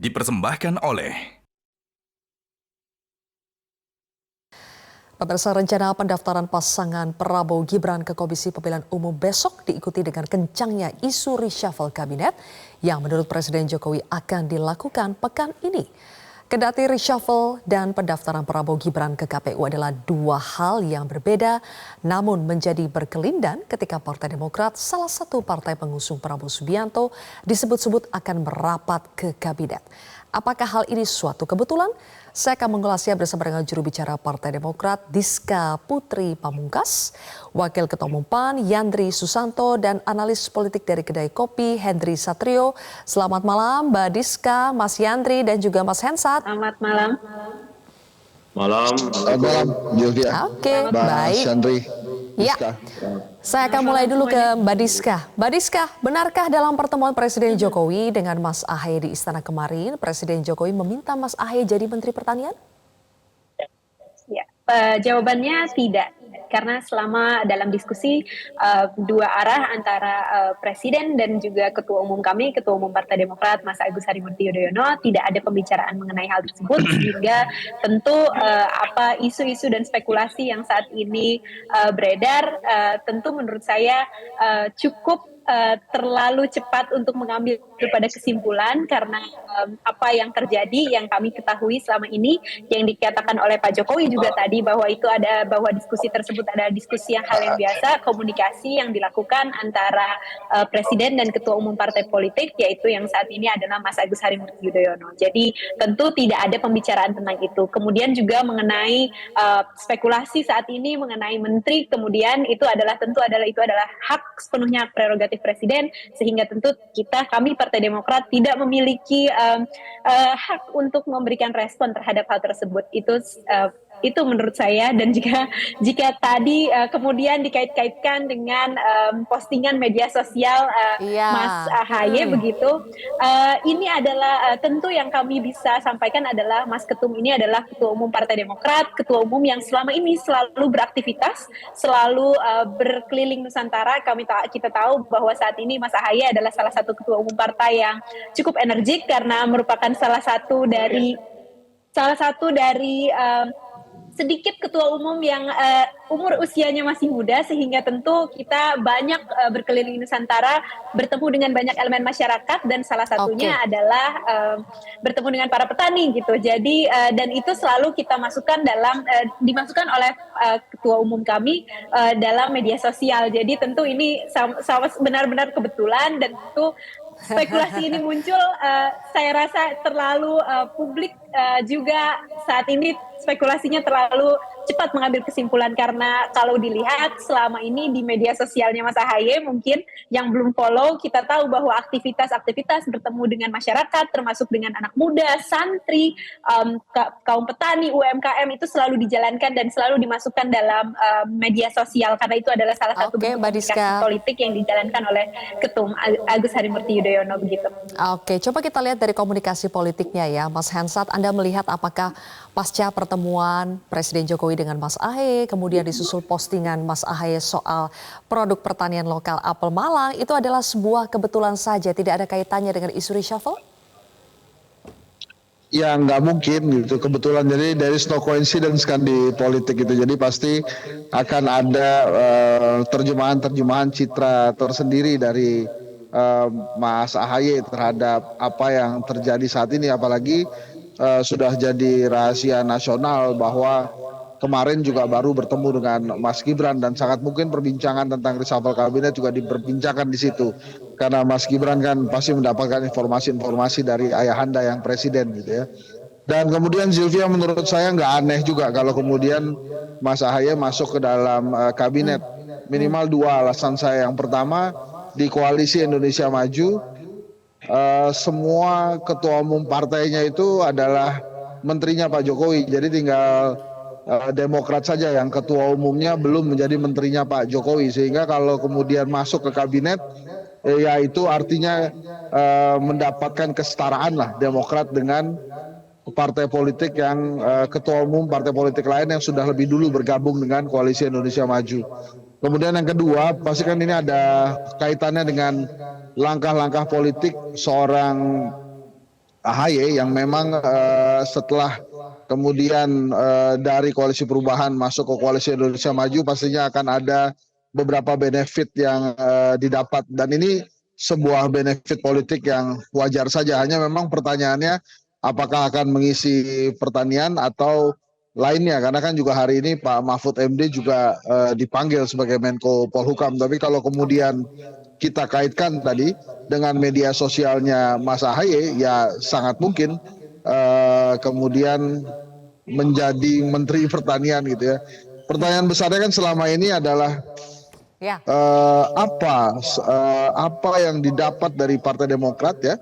dipersembahkan oleh Pemirsa, rencana pendaftaran pasangan Prabowo Gibran ke Komisi Pemilihan Umum besok diikuti dengan kencangnya isu reshuffle kabinet yang menurut Presiden Jokowi akan dilakukan pekan ini. Kendati reshuffle dan pendaftaran Prabowo Gibran ke KPU adalah dua hal yang berbeda, namun menjadi berkelindan ketika Partai Demokrat, salah satu partai pengusung Prabowo Subianto, disebut-sebut akan merapat ke kabinet. Apakah hal ini suatu kebetulan? Saya akan mengulasnya bersama dengan juru bicara Partai Demokrat, Diska Putri Pamungkas, Wakil Ketua Umum PAN, Yandri Susanto, dan analis politik dari Kedai Kopi, Hendri Satrio. Selamat malam, Mbak Diska, Mas Yandri, dan juga Mas Hensat. Selamat malam. Malam. Julia. Oke, baik. Yandri. Ya, saya akan mulai dulu ke Mbak Diska. Mbak Diska, benarkah dalam pertemuan Presiden Jokowi dengan Mas Ahaye di Istana kemarin, Presiden Jokowi meminta Mas Ahaye jadi Menteri Pertanian? Ya, jawabannya tidak. Karena selama dalam diskusi dua arah antara Presiden dan juga Ketua Umum kami, Ketua Umum Partai Demokrat, Mas Agus Harimurti Yudhoyono, tidak ada pembicaraan mengenai hal tersebut, sehingga tentu apa isu-isu dan spekulasi yang saat ini beredar, tentu menurut saya cukup terlalu cepat untuk mengambil pada kesimpulan karena apa yang terjadi yang kami ketahui selama ini yang dikatakan oleh Pak Jokowi juga tadi bahwa diskusi tersebut adalah diskusi yang hal yang biasa, komunikasi yang dilakukan antara Presiden dan Ketua Umum Partai Politik, yaitu yang saat ini adalah Mas Agus Harimurti Yudhoyono. Jadi tentu tidak ada pembicaraan tentang itu. Kemudian juga mengenai spekulasi saat ini mengenai menteri, kemudian itu adalah hak sepenuhnya prerogatif Presiden, sehingga tentu kami Partai Demokrat tidak memiliki hak untuk memberikan respon terhadap hal tersebut. Itu menurut saya. Dan jika tadi kemudian dikait-kaitkan dengan postingan media sosial Mas Ahaye begitu, ini adalah tentu yang kami bisa sampaikan adalah Mas Ketum ini adalah Ketua Umum Partai Demokrat, Ketua Umum yang selama ini selalu beraktivitas, selalu berkeliling Nusantara. Kita tahu bahwa saat ini Mas Ahaye adalah salah satu Ketua Umum partai yang cukup energik karena merupakan salah satu dari sedikit ketua umum yang umur usianya masih muda, sehingga tentu kita banyak berkeliling Nusantara, bertemu dengan banyak elemen masyarakat, dan salah satunya adalah bertemu dengan para petani gitu. Jadi dan itu selalu kita dimasukkan oleh ketua umum kami dalam media sosial. Jadi tentu ini benar-benar kebetulan, dan tentu spekulasi ini muncul, saya rasa terlalu publik juga saat ini spekulasinya terlalu cepat mengambil kesimpulan, karena kalau dilihat selama ini di media sosialnya Mas Ahaye, mungkin yang belum follow, kita tahu bahwa aktivitas bertemu dengan masyarakat, termasuk dengan anak muda, santri, kaum petani, UMKM, itu selalu dijalankan dan selalu dimasukkan dalam media sosial, karena itu adalah salah satu bentuk komunikasi politik yang dijalankan oleh Ketum Agus Harimurti Yudhoyono begitu. Oke, coba kita lihat dari komunikasi politiknya ya, Mas Hensat. Anda melihat apakah pasca pertemuan Presiden Jokowi dengan Mas Ahaye, kemudian disusul postingan Mas Ahaye soal produk pertanian lokal apel Malang, itu adalah sebuah kebetulan saja, tidak ada kaitannya dengan isu reshuffle? Ya nggak mungkin gitu, kebetulan. Jadi there is no coincidence kan di politik itu. Jadi pasti akan ada terjemahan citra tersendiri dari Mas Ahaye terhadap apa yang terjadi saat ini, apalagi sudah jadi rahasia nasional bahwa kemarin juga baru bertemu dengan Mas Gibran, dan sangat mungkin perbincangan tentang reshuffle kabinet juga diperbincangkan di situ, karena Mas Gibran kan pasti mendapatkan informasi-informasi dari ayahanda yang presiden gitu ya. Dan kemudian Sylvia, menurut saya nggak aneh juga kalau kemudian Mas Ahaye masuk ke dalam kabinet. Minimal dua alasan saya. Yang pertama, di koalisi Indonesia Maju, semua ketua umum partainya itu adalah menterinya Pak Jokowi. Jadi tinggal Demokrat saja yang ketua umumnya belum menjadi menterinya Pak Jokowi. Sehingga kalau kemudian masuk ke kabinet, ya itu artinya mendapatkan kesetaraan lah Demokrat dengan partai politik yang ketua umum partai politik lain yang sudah lebih dulu bergabung dengan koalisi Indonesia Maju. Kemudian yang kedua, pasti kan ini ada kaitannya dengan langkah-langkah politik seorang AHY yang memang setelah kemudian dari Koalisi Perubahan masuk ke Koalisi Indonesia Maju pastinya akan ada beberapa benefit yang didapat, dan ini sebuah benefit politik yang wajar saja. Hanya memang pertanyaannya apakah akan mengisi pertanian atau lainnya, karena kan juga hari ini Pak Mahfud MD juga dipanggil sebagai Menko Polhukam. Tapi kalau kemudian kita kaitkan tadi dengan media sosialnya Mas AHY, ya sangat mungkin kemudian menjadi Menteri Pertanian gitu ya. Pertanyaan besarnya kan selama ini adalah Ya. apa yang didapat dari Partai Demokrat ya,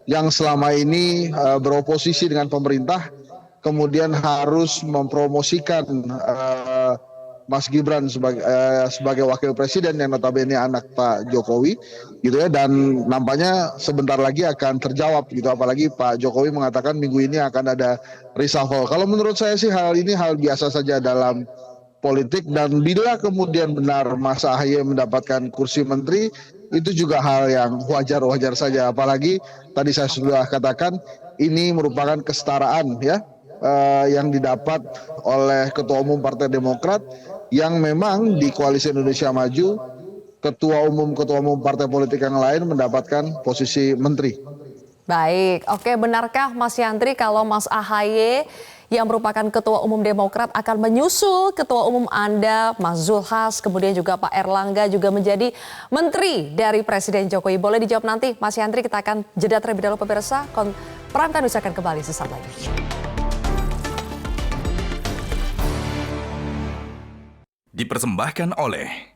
yang selama ini beroposisi dengan pemerintah, kemudian harus mempromosikan Mas Gibran sebagai wakil presiden yang notabene anak Pak Jokowi gitu ya, dan nampaknya sebentar lagi akan terjawab gitu, apalagi Pak Jokowi mengatakan minggu ini akan ada reshuffle. Kalau menurut saya sih hal ini hal biasa saja dalam politik, dan bila kemudian benar Mas AHY mendapatkan kursi menteri, itu juga hal yang wajar-wajar saja, apalagi tadi saya sudah katakan ini merupakan kesetaraan ya, yang didapat oleh Ketua Umum Partai Demokrat yang memang di Koalisi Indonesia Maju ketua umum partai politik yang lain mendapatkan posisi menteri. Baik, oke, benarkah Mas Yandri kalau Mas AHY yang merupakan Ketua Umum Demokrat akan menyusul Ketua Umum Anda, Mas Zulhas, kemudian juga Pak Erlangga juga menjadi Menteri dari Presiden Jokowi? Boleh dijawab nanti, Mas Yandri. Kita akan jeda terlebih dahulu pemirsa. Prime News akan kembali sesaat lagi. Dipersembahkan oleh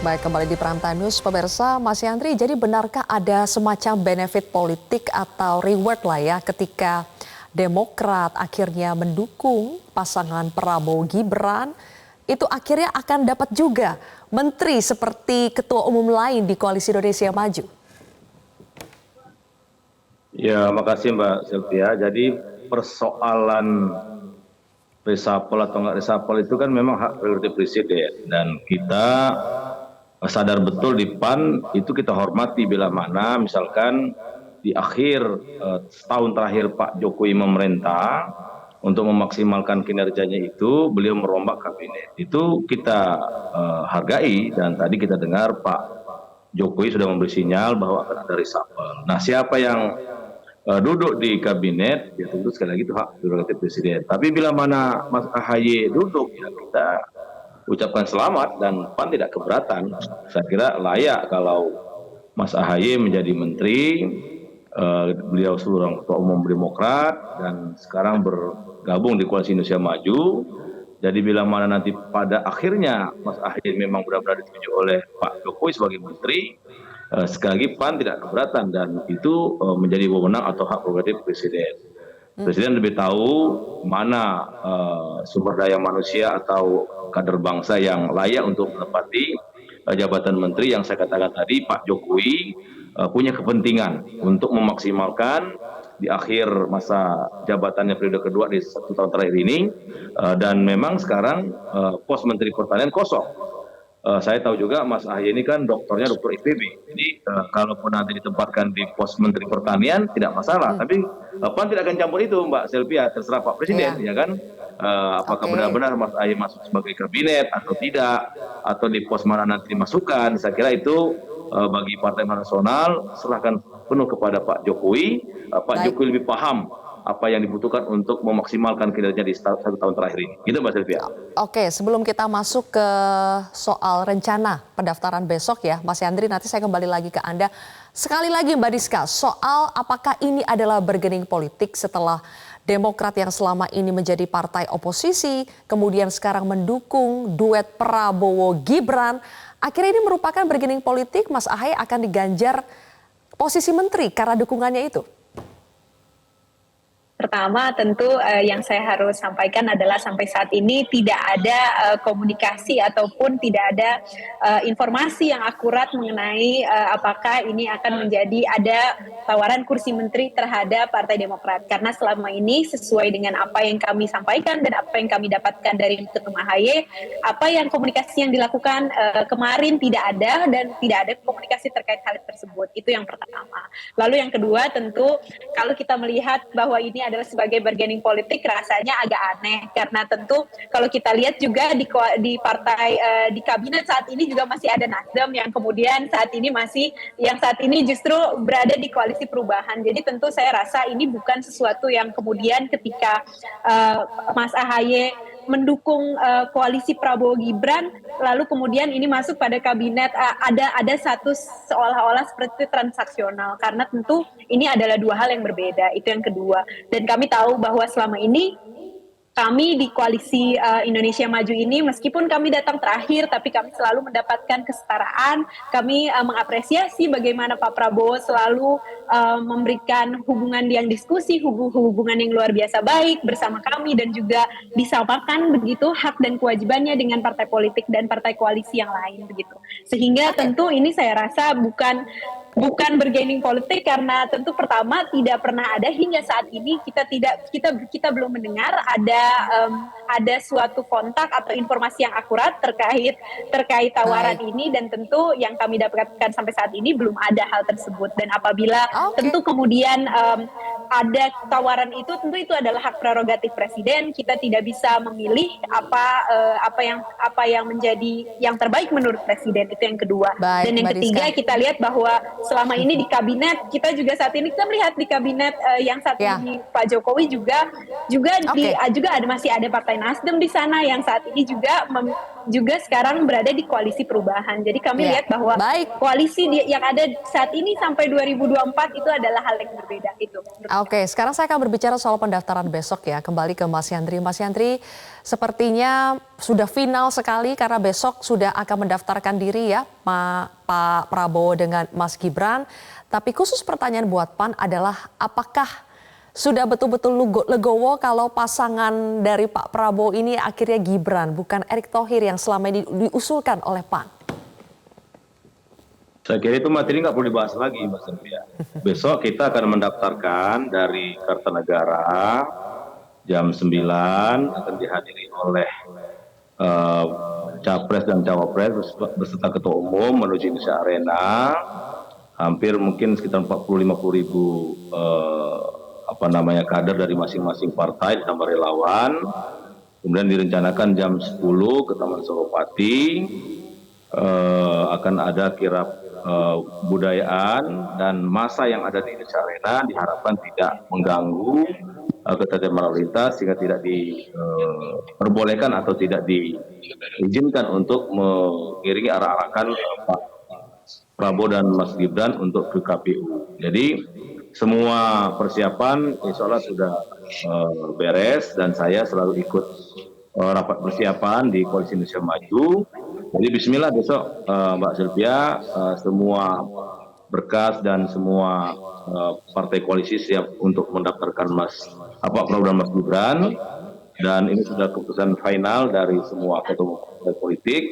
Baik, kembali di Prime News pemirsa. Mas Yandri, jadi benarkah ada semacam benefit politik atau reward lah ya ketika Demokrat akhirnya mendukung pasangan Prabowo Gibran, itu akhirnya akan dapat juga menteri seperti ketua umum lain di Koalisi Indonesia Maju? Ya, makasih Mbak Sylvia. Jadi persoalan reshuffle atau nggak reshuffle itu kan memang hak prerogatif presiden, dan kita sadar betul di PAN itu kita hormati bila mana misalkan di akhir setahun terakhir Pak Jokowi memerintah, untuk memaksimalkan kinerjanya itu beliau merombak kabinet. Itu kita hargai, dan tadi kita dengar Pak Jokowi sudah memberi sinyal bahwa akan ada reshuffle. Nah, siapa yang duduk di kabinet, ya tentu sekali lagi itu hak prerogatif presiden. Tapi bila mana Mas AHY duduk, ya kita ucapkan selamat, dan PAN tidak keberatan. Saya kira layak kalau Mas AHY menjadi menteri. Beliau seorang ketua umum Demokrat dan sekarang bergabung di Koalisi Indonesia Maju. Jadi bila mana nanti pada akhirnya Mas AHY memang benar-benar ditunjuk oleh Pak Jokowi sebagai menteri, sekali lagi PAN tidak keberatan, dan itu menjadi wewenang atau hak prerogatif presiden. Presiden lebih tahu mana sumber daya manusia atau kader bangsa yang layak untuk menempati jabatan menteri. Yang saya katakan tadi, Pak Jokowi punya kepentingan untuk memaksimalkan di akhir masa jabatannya periode kedua di 1 tahun terakhir ini, dan memang sekarang pos Menteri Pertanian kosong. Saya tahu juga Mas AHY ini kan doktornya dokter IPB, jadi kalaupun nanti ditempatkan di pos Menteri Pertanian tidak masalah. Tapi PAN tidak akan campur itu, Mbak Sylvia, terserah Pak Presiden, ya kan? Apakah benar-benar Mas AHY masuk sebagai kabinet atau tidak, atau di pos mana nanti dimasukkan? Saya kira itu bagi Partai Nasional serahkan penuh kepada Pak Jokowi. Pak Jokowi lebih paham apa yang dibutuhkan untuk memaksimalkan kinerja di 1 tahun terakhir ini. Gitu Mbak Sylvia. Oke, sebelum kita masuk ke soal rencana pendaftaran besok ya, Mas Yandri, nanti saya kembali lagi ke Anda. Sekali lagi Mbak Diska, soal apakah ini adalah bargaining politik setelah Demokrat yang selama ini menjadi partai oposisi, kemudian sekarang mendukung duet Prabowo Gibran, akhirnya ini merupakan bargaining politik, Mas AHY akan diganjar posisi menteri karena dukungannya itu? Pertama, tentu yang saya harus sampaikan adalah sampai saat ini tidak ada komunikasi ataupun tidak ada informasi yang akurat mengenai apakah ini akan menjadi ada tawaran kursi menteri terhadap Partai Demokrat. Karena selama ini sesuai dengan apa yang kami sampaikan dan apa yang kami dapatkan dari Ketum AHY, apa yang komunikasi yang dilakukan kemarin tidak ada dan tidak ada komunikasi terkait hal tersebut. Itu yang pertama. Lalu yang kedua, tentu kalau kita melihat bahwa ini adalah sebagai bargaining politik, rasanya agak aneh karena tentu kalau kita lihat juga di partai di kabinet saat ini juga masih ada Nasdem yang kemudian saat ini justru berada di koalisi perubahan. Jadi tentu saya rasa ini bukan sesuatu yang kemudian ketika Mas AHY mendukung koalisi Prabowo Gibran lalu kemudian ini masuk pada kabinet ada satu seolah-olah seperti transaksional, karena tentu ini adalah dua hal yang berbeda. Itu yang kedua. Dan kami tahu bahwa selama ini kami di koalisi Indonesia Maju ini meskipun kami datang terakhir tapi kami selalu mendapatkan kesetaraan. Kami mengapresiasi bagaimana Pak Prabowo selalu memberikan hubungan yang diskusi, hubungan yang luar biasa baik bersama kami dan juga disamakan begitu hak dan kewajibannya dengan partai politik dan partai koalisi yang lain begitu. Sehingga tentu ini saya rasa bukan bargaining politik karena tentu pertama tidak pernah ada hingga saat ini kita belum mendengar ada suatu kontak atau informasi yang akurat terkait tawaran ini, dan tentu yang kami dapatkan sampai saat ini belum ada hal tersebut. Dan apabila tentu kemudian ada tawaran itu, tentu itu adalah hak prerogatif presiden. Kita tidak bisa memilih apa yang menjadi yang terbaik menurut presiden. Itu yang kedua. Baik, dan yang ketiga kita lihat bahwa selama ini di kabinet kita juga saat ini kita melihat di kabinet yang saat ini Pak Jokowi juga masih ada Partai Nasdem di sana yang saat ini juga sekarang berada di koalisi perubahan. Jadi kami lihat bahwa koalisi yang ada saat ini sampai 2024 itu adalah hal yang berbeda itu. Oke, sekarang saya akan berbicara soal pendaftaran besok ya. Kembali ke Mas Yandri. Mas Yandri, sepertinya sudah final sekali karena besok sudah akan mendaftarkan diri ya Pak Prabowo dengan Mas Gibran. Tapi khusus pertanyaan buat PAN adalah apakah sudah betul-betul legowo kalau pasangan dari Pak Prabowo ini akhirnya Gibran, bukan Erick Thohir yang selama ini diusulkan oleh PAN? Saya kira itu materi nggak perlu dibahas lagi, Mas Sylvia. Besok kita akan mendaftarkan dari Kertanegara jam 9 akan dihadiri oleh Capres dan Cawapres beserta Ketua Umum menuju Indonesia Arena. Hampir mungkin sekitar 40-50 ribu kader dari masing-masing partai ditambah relawan. Kemudian direncanakan jam 10 ke Taman Suropati akan ada kirap budayaan, dan masa yang ada di Indonesia Arena diharapkan tidak mengganggu ketertiban lalu lintas sehingga tidak diperbolehkan atau tidak diizinkan untuk mengiringi arah-arahan Pak Prabowo dan Mas Gibran untuk ke KPU. Jadi semua persiapan insya Allah sudah beres, dan saya selalu ikut rapat persiapan di Koalisi Indonesia Maju. Jadi bismillah besok Mbak Sylvia, semua berkas dan semua partai koalisi siap untuk mendaftarkan Pak Prabowo dan Mas Gibran. Dan ini sudah keputusan final dari semua ketua partai politik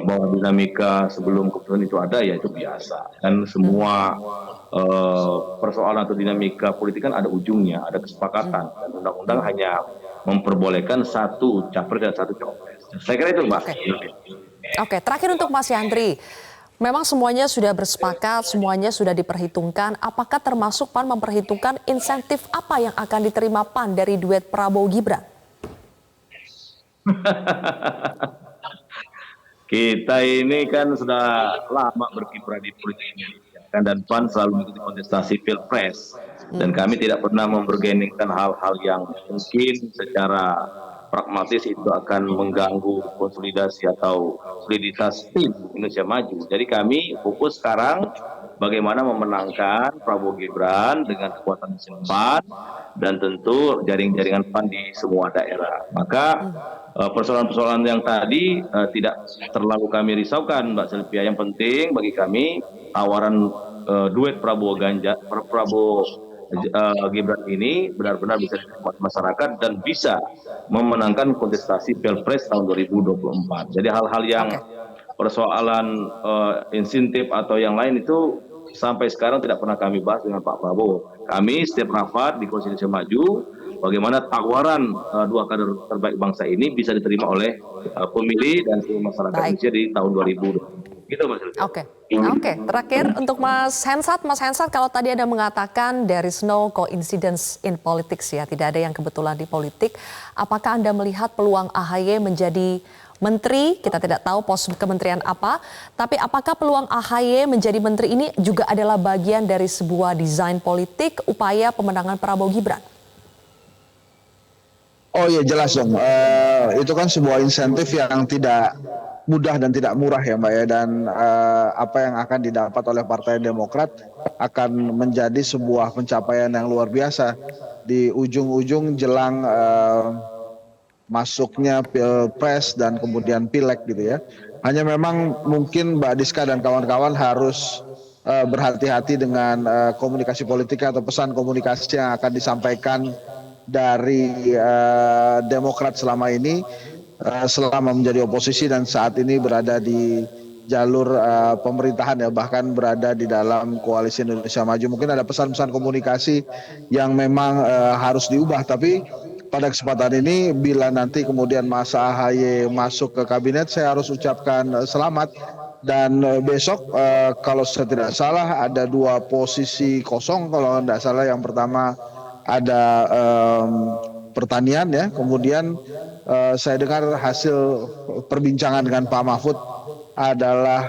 bahwa dinamika sebelum keputusan itu ada, ya itu biasa. Dan semua persoalan atau dinamika politik kan ada ujungnya, ada kesepakatan. Dan undang-undang hanya memperbolehkan satu capres dan satu cawapres. Saya kira itu, Mbak. Oke, terakhir untuk Mas Yandri. Memang semuanya sudah bersepakat, semuanya sudah diperhitungkan. Apakah termasuk PAN memperhitungkan insentif apa yang akan diterima PAN dari duet Prabowo Gibran? Kita ini kan sudah lama berkiprah di politik Indonesia, dan PAN selalu mengikuti kontestasi pilpres, dan kami tidak pernah membergeningkan hal-hal yang mungkin secara pragmatis itu akan mengganggu konsolidasi atau soliditas tim Indonesia Maju. Jadi kami fokus sekarang bagaimana memenangkan Prabowo Gibran dengan kekuatan mesin PAN dan tentu jaring-jaringan PAN di semua daerah. Maka persoalan-persoalan yang tadi tidak terlalu kami risaukan, Mbak Sylvia. Yang penting bagi kami tawaran duet Prabowo Gibran ini benar-benar bisa diterima masyarakat dan bisa memenangkan kontestasi Pilpres tahun 2024. Jadi hal-hal yang Oke. persoalan insentif atau yang lain itu sampai sekarang tidak pernah kami bahas dengan Pak Prabowo. Kami setiap rapat di Koalisi Indonesia Maju, bagaimana tawaran dua kader terbaik bangsa ini bisa diterima oleh pemilih dan seluruh masyarakat Baik. Indonesia di tahun 2020. Gitu Mas Sylvia. Oke, oke. Terakhir untuk Mas Hensat, kalau tadi Anda mengatakan there is no coincidence in politics ya, tidak ada yang kebetulan di politik. Apakah Anda melihat peluang AHY menjadi menteri? Kita tidak tahu pos kementerian apa, tapi apakah peluang AHY menjadi menteri ini juga adalah bagian dari sebuah desain politik upaya pemenangan Prabowo Gibran? Oh iya jelas dong, itu kan sebuah insentif yang tidak mudah dan tidak murah ya Mbak ya, dan apa yang akan didapat oleh Partai Demokrat akan menjadi sebuah pencapaian yang luar biasa di ujung-ujung jelang masuknya Pilpres dan kemudian Pileg gitu ya. Hanya memang mungkin Mbak Diska dan kawan-kawan harus berhati-hati dengan komunikasi politik atau pesan komunikasi yang akan disampaikan dari Demokrat selama ini, selama menjadi oposisi dan saat ini berada di jalur pemerintahan ya, bahkan berada di dalam Koalisi Indonesia Maju. Mungkin ada pesan-pesan komunikasi yang memang harus diubah, tapi pada kesempatan ini bila nanti kemudian Mas AHY masuk ke kabinet, saya harus ucapkan selamat. Dan besok kalau saya tidak salah ada dua posisi kosong, kalau tidak salah yang pertama ada pertanian ya, kemudian saya dengar hasil perbincangan dengan Pak Mahfud adalah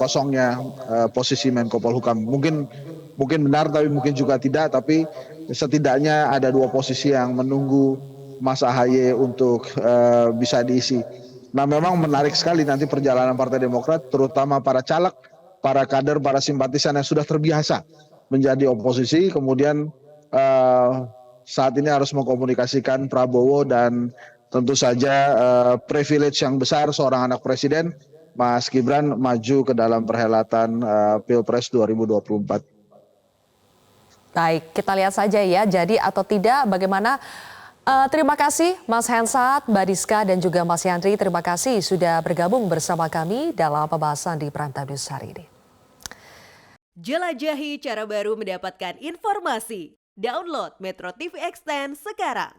kosongnya posisi Menko Polhukam. Mungkin benar tapi mungkin juga tidak, tapi setidaknya ada dua posisi yang menunggu Mas AHY untuk bisa diisi. Nah memang menarik sekali nanti perjalanan Partai Demokrat, terutama para caleg, para kader, para simpatisan yang sudah terbiasa menjadi oposisi, kemudian saat ini harus mengkomunikasikan Prabowo dan tentu saja privilege yang besar seorang anak presiden, Mas Gibran, maju ke dalam perhelatan Pilpres 2024. Baik, kita lihat saja ya, jadi atau tidak bagaimana. Terima kasih Mas Hensat, Mbak Diska dan juga Mas Yandri. Terima kasih sudah bergabung bersama kami dalam pembahasan di Prime Time News hari ini. Jelajahi cara baru mendapatkan informasi. Download Metro TV Extend sekarang.